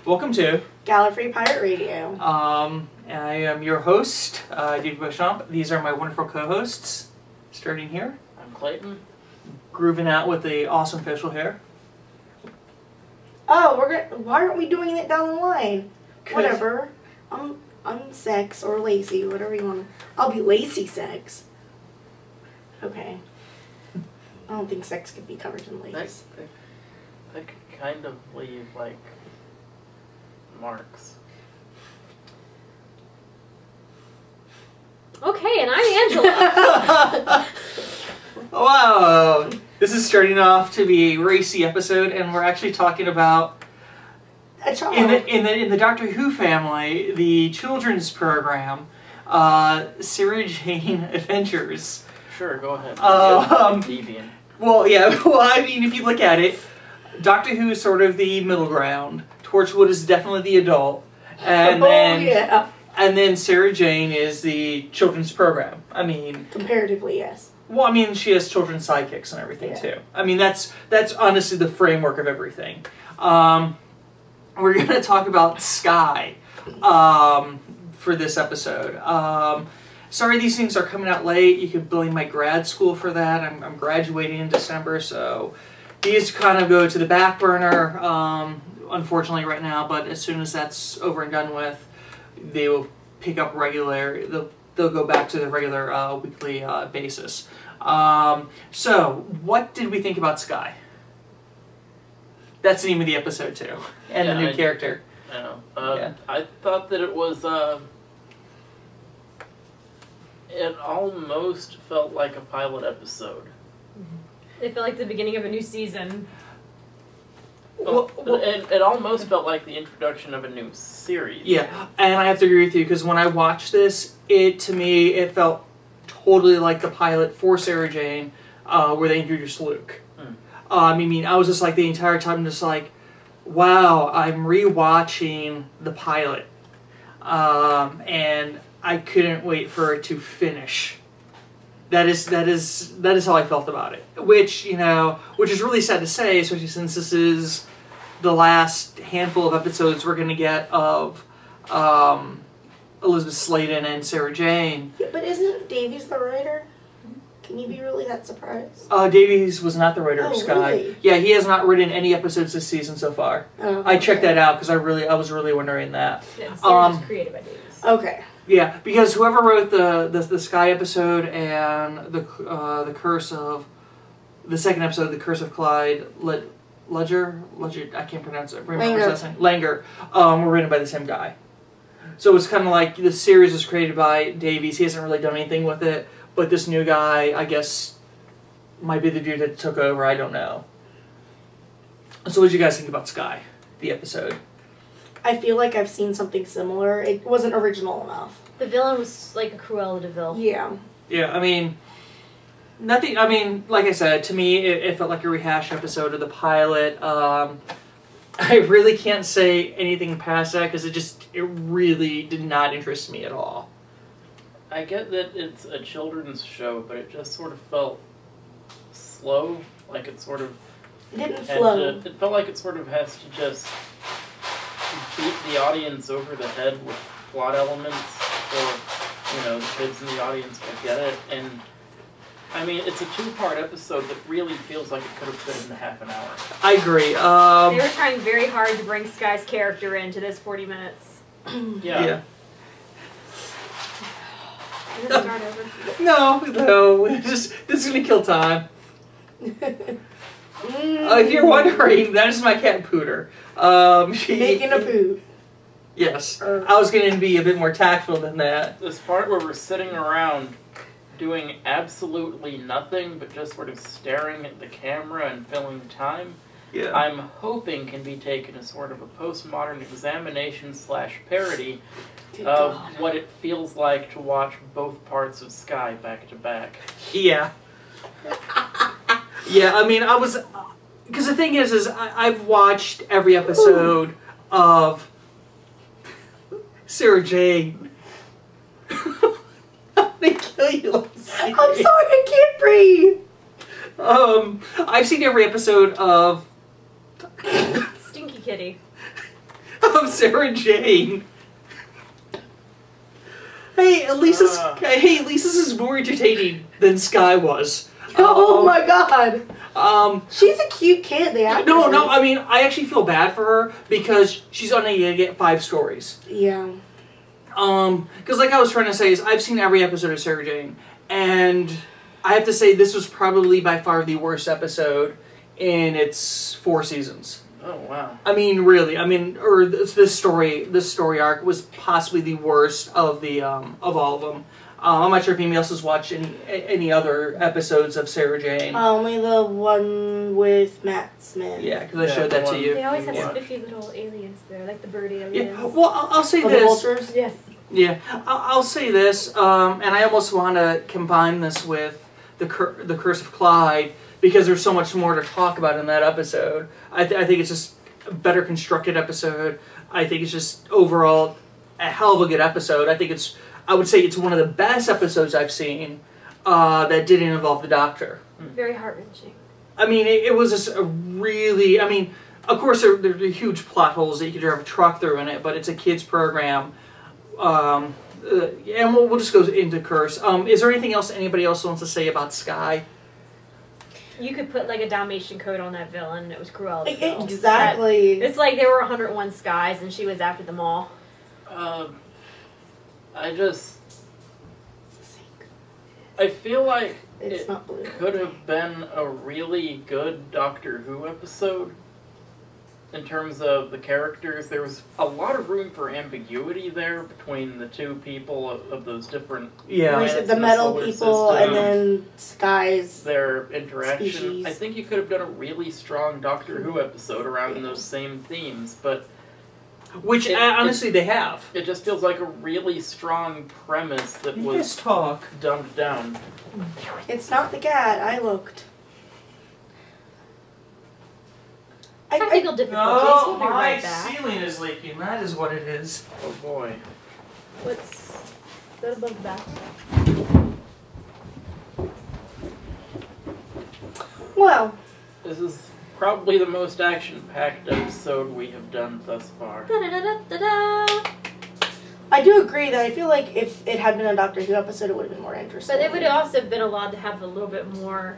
Welcome to Gallifrey Pirate Radio. I am your host, David Beauchamp. These are my wonderful co-hosts. Starting here. I'm Clayton. Grooving out with the awesome facial hair. Oh, why aren't we doing it down the line? Whatever. I'm Sex or Lacey, whatever you want. I'll be Lacey Sex. Okay. I don't think Sex could be covered in lace. That could kind of leave, like, marks. Okay, and I'm Angela. Wow! This is starting off to be a racy episode, and we're actually talking about A child. in the Doctor Who family, the children's program, Sarah Jane Adventures. Sure, go ahead. Deviant. Well, yeah. Well, I mean, if you look at it, Doctor Who is sort of the middle ground. Torchwood is definitely the adult, and then Sarah Jane is the children's program. I mean, comparatively, yes. Well, I mean, she has children's sidekicks and everything too. I mean, that's honestly the framework of everything. We're gonna talk about Skye for this episode. Sorry, these things are coming out late. You could blame my grad school for that. I'm graduating in December, so these kind of go to the back burner, unfortunately, right now. But as soon as that's over and done with, they will pick up regular. They'll go back to the regular weekly basis. So, what did we think about Skye? That's the name of the episode too, and the new character. I know. I thought that it was. It almost felt like a pilot episode. It felt like the beginning of a new season. It almost felt like the introduction of a new series. Yeah, and I have to agree with you, because when I watched this, to me, it felt totally like the pilot for Sarah Jane, where they introduced Luke. I mean, I was just like, the entire time, just like, wow, I'm rewatching the pilot. And I couldn't wait for it to finish. That is how I felt about it. Which is really sad to say, especially since this is the last handful of episodes we're going to get of Elizabeth Sladen and Sarah Jane. Yeah, but isn't Davies the writer? Can you be really that surprised? Davies was not the writer of Skye. Really? Yeah, he has not written any episodes this season so far. Oh, I checked that out because I was really wondering that. Yeah, the series was created by Davies. Okay. Yeah, because whoever wrote the Skye episode and the Curse of the second episode, the Curse of Clyde Ledger, I can't pronounce it. Langer, were written by the same guy. So it's kind of like the series was created by Davies. He hasn't really done anything with it, but this new guy, I guess, might be the dude that took over. I don't know. So what did you guys think about Skye, the episode? I feel like I've seen something similar. It wasn't original enough. The villain was like a Cruella de Vil. Yeah. Yeah, I mean, nothing. I mean, like I said, to me, it felt like a rehash episode of the pilot. I really can't say anything past that because it really did not interest me at all. I get that it's a children's show, but it just sort of felt slow. Like it sort of. It didn't flow. It felt like it sort of has to just beat the audience over the head with plot elements, or the kids in the audience will get it. And I mean, it's a 2-part episode that really feels like it could have fit in half an hour. I agree. They were trying very hard to bring Skye's character into this 40 minutes. Yeah. Start over. No, this is gonna kill time. If you're wondering, that is my cat Pooter. Making a poo. Yes, I was going to be a bit more tactful than that. This part where we're sitting around doing absolutely nothing but just sort of staring at the camera and filling time, I'm hoping can be taken as sort of a postmodern examination / parody of what it feels like to watch both parts of Skye back to back. Yeah. Yeah, I mean, because the thing is I've watched every episode of Sarah Jane. They kill you. I'm sorry, I can't breathe. I've seen every episode of Stinky Kitty. I of Sarah Jane. Hey, at least this is more entertaining than Skye was. Oh my god. She's a cute kid. No. I mean, I actually feel bad for her because she's only gonna get 5 stories. Yeah. Because like I was trying to say is I've seen every episode of Sarah Jane, and I have to say this was probably by far the worst episode in its 4 seasons. Oh wow! I mean, really. I mean, or this story arc was possibly the worst of the of all of them. I'm not sure if anybody else has watched any other episodes of Sarah Jane. Only the one with Matt Smith. Yeah, because I showed that to you. They always have spiffy little aliens there, like the bird aliens. Yeah. Well, I'll say this. The vultures? Yes. Yeah, I'll say this, and I almost want to combine this with the Curse of Clyde, because there's so much more to talk about in that episode. I think it's just a better constructed episode. I think it's just overall a hell of a good episode. I would say it's one of the best episodes I've seen that didn't involve the Doctor. Very heart-wrenching. I mean, it was just a really... I mean, of course there are huge plot holes that you could drive a truck through in it, but it's a kids program. And we'll just go into Curse. Is there anything else anybody else wants to say about Skye? You could put like a Dalmatian coat on that villain. It was Cruella. Exactly. It's like there were 101 Skies and she was after them all. I feel like It's it not blue. could have been a really good Doctor Who episode. In terms of the characters, there was a lot of room for ambiguity there between the 2 people of those different planets the in metal solar people system, and then Sky's their interaction. species. I think you could have done a really strong Doctor Who episode around those same themes, but Which, honestly, they have. it just feels like a really strong premise that was talk. dumbed down. It's not the cat. I looked. Technical difficulties. We'll be right back. ceiling is leaking. That is what it is. Oh boy. Is that above the bathroom? Well, This is probably the most action-packed episode we have done thus far. Da-da-da-da-da-da. I do agree that I feel like if it had been a Doctor Who episode, it would have been more interesting. But it would have also been allowed to have a little bit more...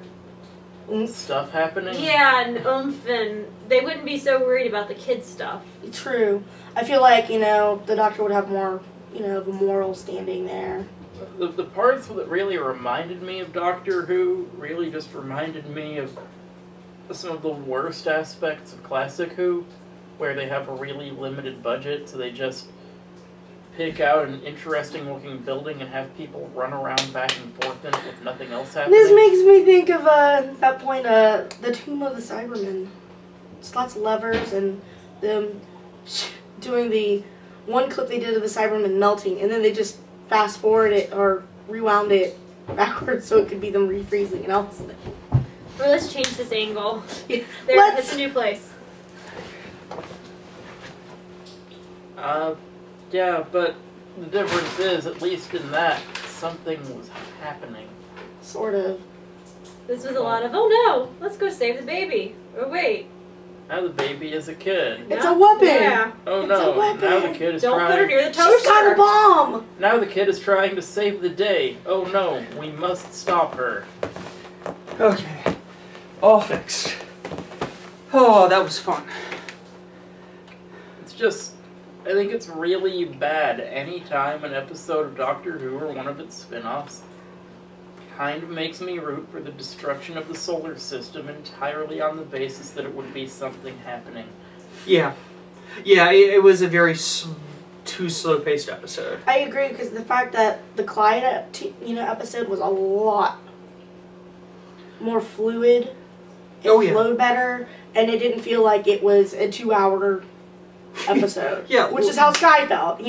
Stuff happening? Yeah, and oomph, and they wouldn't be so worried about the kids' stuff. True. I feel like, the Doctor would have more, of a moral standing there. The parts that really reminded me of Doctor Who really just reminded me of some of the worst aspects of Classic Who, where they have a really limited budget, so they just pick out an interesting looking building and have people run around back and forth in it with nothing else happening. This makes me think of, at that point, the Tomb of the Cybermen. Just lots of levers and them doing the one clip they did of the Cybermen melting, and then they just fast forward it or rewound it backwards so it could be them refreezing and else. Or let's change this angle. Yeah. It's a new place. Yeah, but the difference is, at least in that, something was happening. Sort of. This was a lot of, oh no, let's go save the baby. Oh wait. Now the baby is a kid. It's a weapon! Yeah. Oh It's no, a weapon. now the kid is Don't trying... put her near the She's got toaster. a bomb! Now the kid is trying to save the day. Oh no, we must stop her. Okay. All fixed. Oh, that was fun. It's just... I think it's really bad anytime an episode of Doctor Who or one of its spin-offs kind of makes me root for the destruction of the solar system entirely on the basis that it would be something happening. Yeah. Yeah, it was a very too slow-paced episode. I agree, because the fact that the Clyde episode was a lot more fluid. It flowed better, and it didn't feel like it was a 2-hour episode. Yeah. Which is how Sky felt.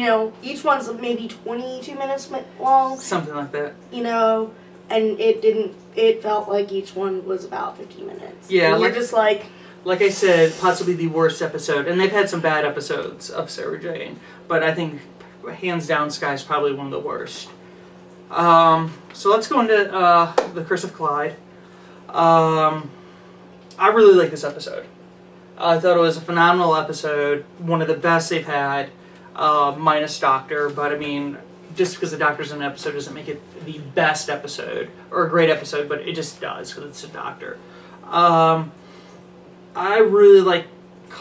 Each one's maybe 22 minutes long. Something like that. And it felt like each one was about 15 minutes. Yeah. And you're just like... Like I said, possibly the worst episode. And they've had some bad episodes of Sarah Jane. But I think, hands down, Sky's probably one of the worst. So let's go into The Curse of Clyde. I really like this episode. I thought it was a phenomenal episode, one of the best they've had, minus Doctor. But I mean, just because the Doctor's in an episode doesn't make it the best episode or a great episode, but it just does because it's a Doctor. I really like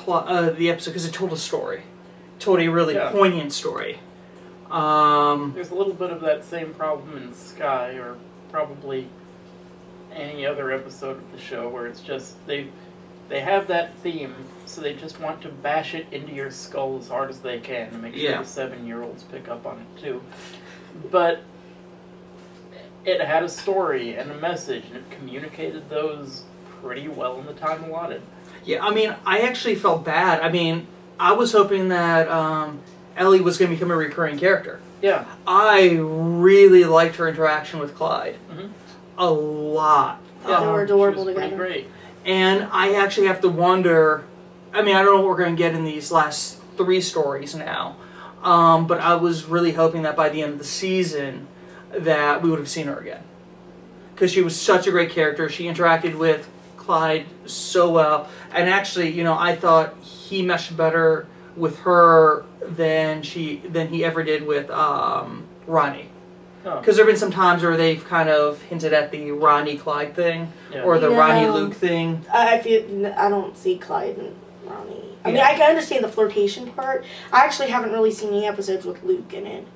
the episode because it told a story, told a really poignant story. There's a little bit of that same problem in Sky, or probably any other episode of the show, where it's just they have that theme, so they just want to bash it into your skull as hard as they can to make sure the 7-year-olds pick up on it too. But it had a story and a message, and it communicated those pretty well in the time allotted. Yeah, I mean, I actually felt bad. I mean, I was hoping that Ellie was going to become a recurring character. Yeah. I really liked her interaction with Clyde. Mm-hmm. A lot. Yeah, they were adorable together. together. Great. And I actually have to wonder, I mean, I don't know what we're going to get in these last 3 stories now, but I was really hoping that by the end of the season that we would have seen her again. Because she was such a great character. She interacted with Clyde so well. And actually, you know, I thought he meshed better with her than he ever did with Ronnie. Because there have been some times where they've kind of hinted at the Ronnie-Clyde thing, or the Ronnie-Luke thing. I don't see Clyde and Ronnie. I mean, I can understand the flirtation part. I actually haven't really seen any episodes with Luke in it,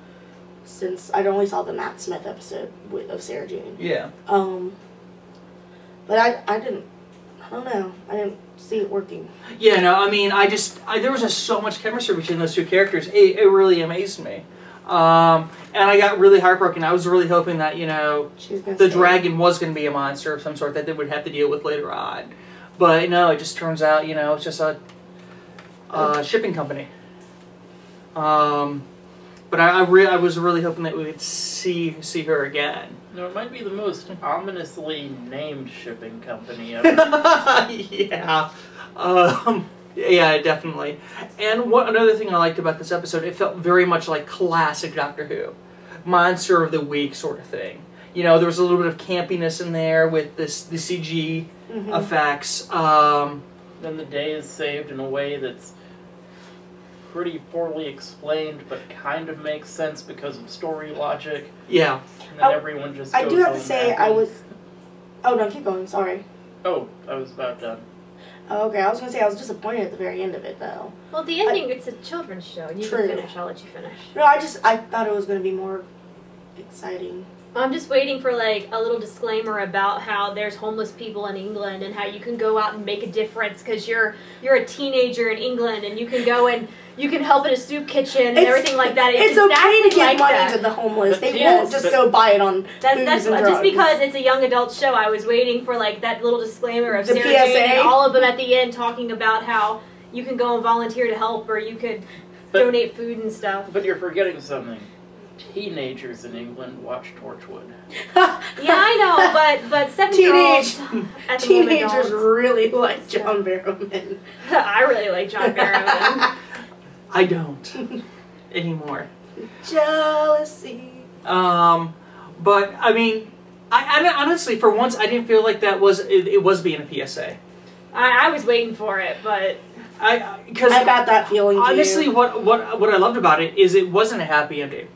since I only saw the Matt Smith episode of Sarah Jane. Yeah. But I don't know. I didn't see it working. Yeah, no, I mean, there was just so much chemistry between those 2 characters. It really amazed me. And I got really heartbroken. I was really hoping that, you know, the dragon was going to be a monster of some sort that they would have to deal with later on. But no, it just turns out, you know, it's just a shipping company. But I was really hoping that we would see her again. No, it might be the most ominously named shipping company ever. Yeah. Yeah, definitely. And another thing I liked about this episode, it felt very much like classic Doctor Who. Monster of the Week sort of thing. You know, there was a little bit of campiness in there with the CG effects. Then the day is saved in a way that's pretty poorly explained, but kind of makes sense because of story logic. Yeah. And then everyone just goes I do have to say, happy. Oh, no, keep going, sorry. Oh, I was about done. Oh, okay, I was going to say I was disappointed at the very end of it, though. Well, the ending, it's a children's show, and you can finish. I'll let you finish. No, I thought it was going to be more exciting. I'm just waiting for, like, a little disclaimer about how there's homeless people in England and how you can go out and make a difference because you're a teenager in England and you can go and you can help in a soup kitchen and everything like that. It's okay to give money to the homeless. They won't just go buy it on that's and drugs. Just because it's a young adult show, I was waiting for, like, that little disclaimer of the Sarah PSA? Jane and all of them at the end talking about how you can go and volunteer to help or you could donate food and stuff. But you're forgetting something. Teenagers in England watch Torchwood. Yeah, I know, but 7-year-olds at the teenagers really like John Barrowman. I really like John Barrowman. I don't anymore. Jealousy. But I mean, I honestly, for once, I didn't feel like that was it was being a PSA. I was waiting for it, but because I got that feeling. Honestly, what I loved about it is it wasn't a happy ending.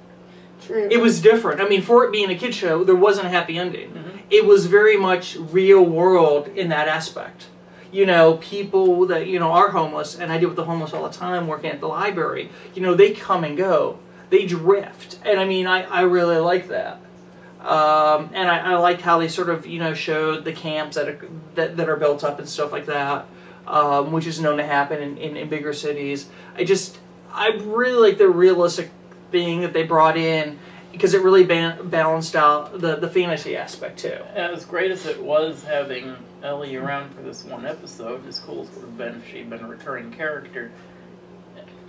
True. It was different. I mean, for it being a kid show, there wasn't a happy ending. Mm-hmm. It was very much real world in that aspect. You know, people that, you know, are homeless, and I deal with the homeless all the time working at the library, you know, they come and go. They drift. And I mean, I really like that. And I liked how they sort of, you know, showed the camps that are built up and stuff like that, which is known to happen in bigger cities. I really like the realistic thing that they brought in, because it really balanced out the fantasy aspect too. As great as it was having Ellie around for this one episode, as cool as it would have been if she'd been a recurring character,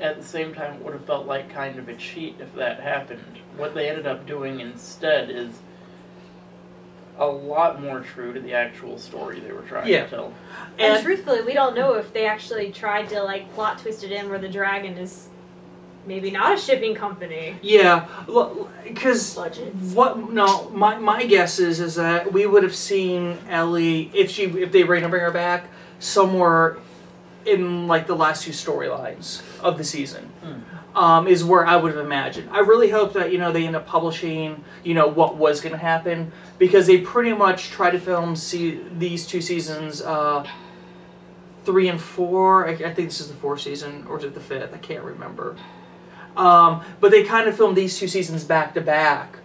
at the same time it would have felt like kind of a cheat if that happened. What they ended up doing instead is a lot more true to the actual story they were trying to tell. And truthfully, we don't know if they actually tried to, like, plot twist it in where the dragon is maybe not a shipping company. Yeah, because budgets. My guess is that we would have seen Ellie if they were going to bring her back somewhere in like the last 2 storylines of the season. Is where I would have imagined. I really hope that, they end up publishing, what was going to happen, because they pretty much try to film these 2 seasons, 3 and 4. I think this is the 4th season, or is it the 5th? I can't remember. But they kind of filmed these 2 seasons back to back.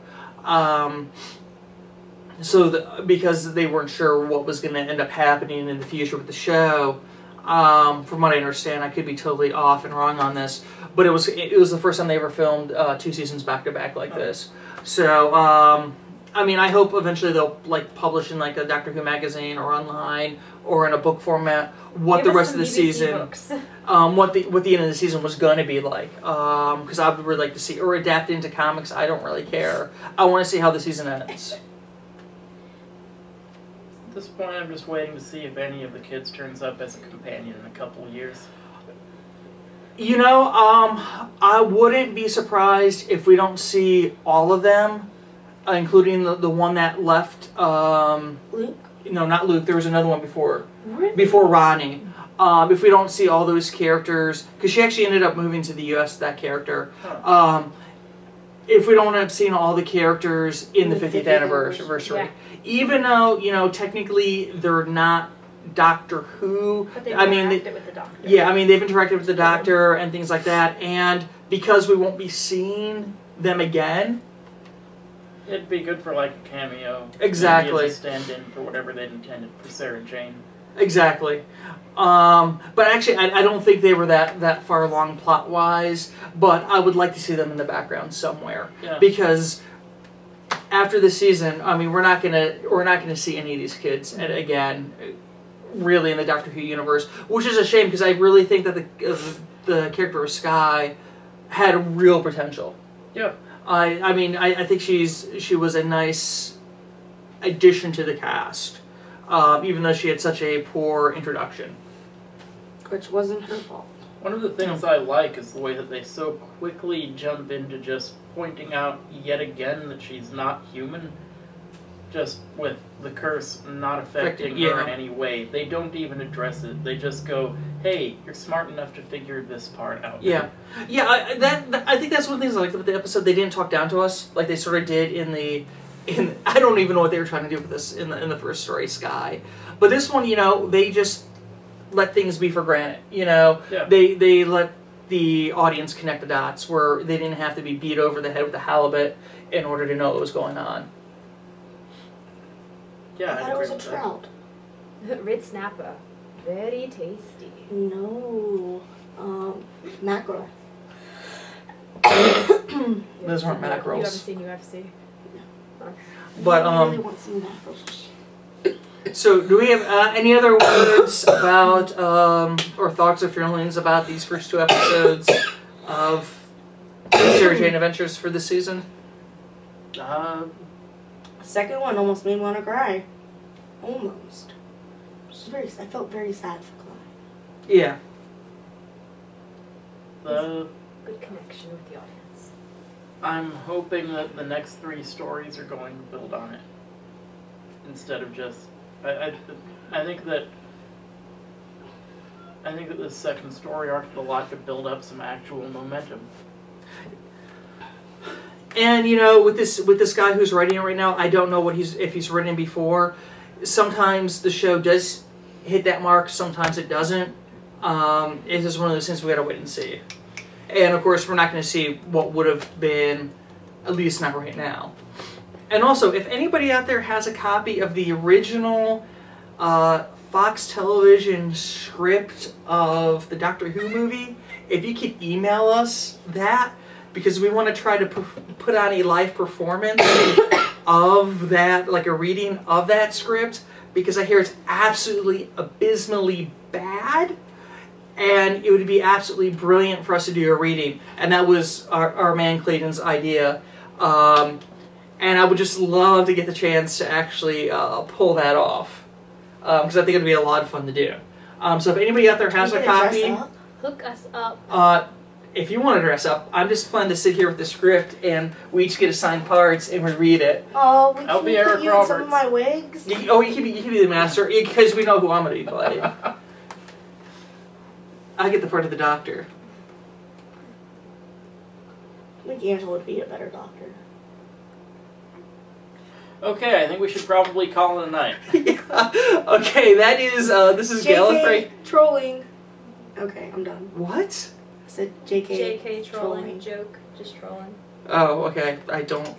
Because they weren't sure what was going to end up happening in the future with the show. From what I understand, I could be totally off and wrong on this, but it was the first time they ever filmed 2 seasons back to back like this. So, I hope eventually they'll publish in a Doctor Who magazine or online or in a book format what the rest of the season, what the end of the season was going to be like. Because I would really like to see, or adapt into comics. I don't really care. I want to see how the season ends. At this point, I'm just waiting to see if any of the kids turns up as a companion in a couple of years. I wouldn't be surprised if we don't see all of them, including the one that left. Luke? No, not Luke. There was another one before. Really? Before Ronnie. If we don't see all those characters, because she actually ended up moving to the U.S. That character. If we don't end up seeing all the characters in the 50th anniversary. Yeah. Even though, technically they're not Doctor Who. But they've interacted with the Doctor. Yeah, they've interacted with the Doctor and things like that. And because we won't be seeing them again... It'd be good for a cameo. Exactly. Maybe as a stand-in for whatever they intended for Sarah Jane. Exactly. But actually, I don't think they were that far along plot-wise. But I would like to see them in the background somewhere. Yeah. Because... after this season, we're not gonna see any of these kids again, really, in the Doctor Who universe, which is a shame because I really think that the character of Skye had real potential. Yeah. I think she was a nice addition to the cast, even though she had such a poor introduction. Which wasn't her fault. One of the things I like is the way that they so quickly jump into just pointing out yet again that she's not human, just with the curse not affecting her in any way. They don't even address it. They just go, hey, you're smart enough to figure this part out. Yeah. Yeah, I think that's one of the things I liked about the episode. They didn't talk down to us like they sort of did in I don't even know what they were trying to do with this in the first story, Skye. But this one, they just let things be for granted. Yeah. They let the audience connect the dots where they didn't have to be beat over the head with a halibut in order to know what was going on. Yeah, I thought it was a trout. Red snapper. Very tasty. No. Mackerel. Those weren't mackerels. You haven't seen UFC? No. But, I really want some mackerels. So, do we have any other words about, or thoughts or feelings about these first 2 episodes of Sarah Jane Adventures for this season? Second one almost made me want to cry. Almost. I felt very sad for Clyde. Yeah. Good connection with the audience. I'm hoping that the next 3 stories are going to build on it. Instead of just... I think that the second story arc did a lot to build up some actual momentum. And with this guy who's writing it right now, I don't know if he's written before. Sometimes the show does hit that mark, sometimes it doesn't. It's just one of those things we gotta wait and see. And of course, we're not going to see what would have been, at least not right now. And also, if anybody out there has a copy of the original Fox Television script of the Doctor Who movie, if you could email us that, because we want to try to put on a live performance of that, like a reading of that script, because I hear it's absolutely abysmally bad, and it would be absolutely brilliant for us to do a reading. And that was our man Clayton's idea. And I would just love to get the chance to actually pull that off. Because I think it would be a lot of fun to do. So if anybody out there has a copy... Hook us up. If you want to dress up, I'm just planning to sit here with the script and we each get assigned parts and we read it. Oh, we I'll can be Eric put you in some of my wigs. You can be the master, because we know who I'm going to be playing. I get the part of the doctor. I think Angela would be a better doctor. Okay, I think we should probably call it a night. Yeah. Okay, that is, this is Gallifrey. Trolling. Okay, I'm done. What? I said JK. JK trolling. Joke. Just trolling. Oh, okay. I don't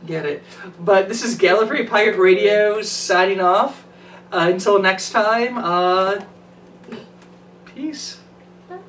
get it. But this is Gallifrey Pirate Radio signing off. Until next time, peace. Bye.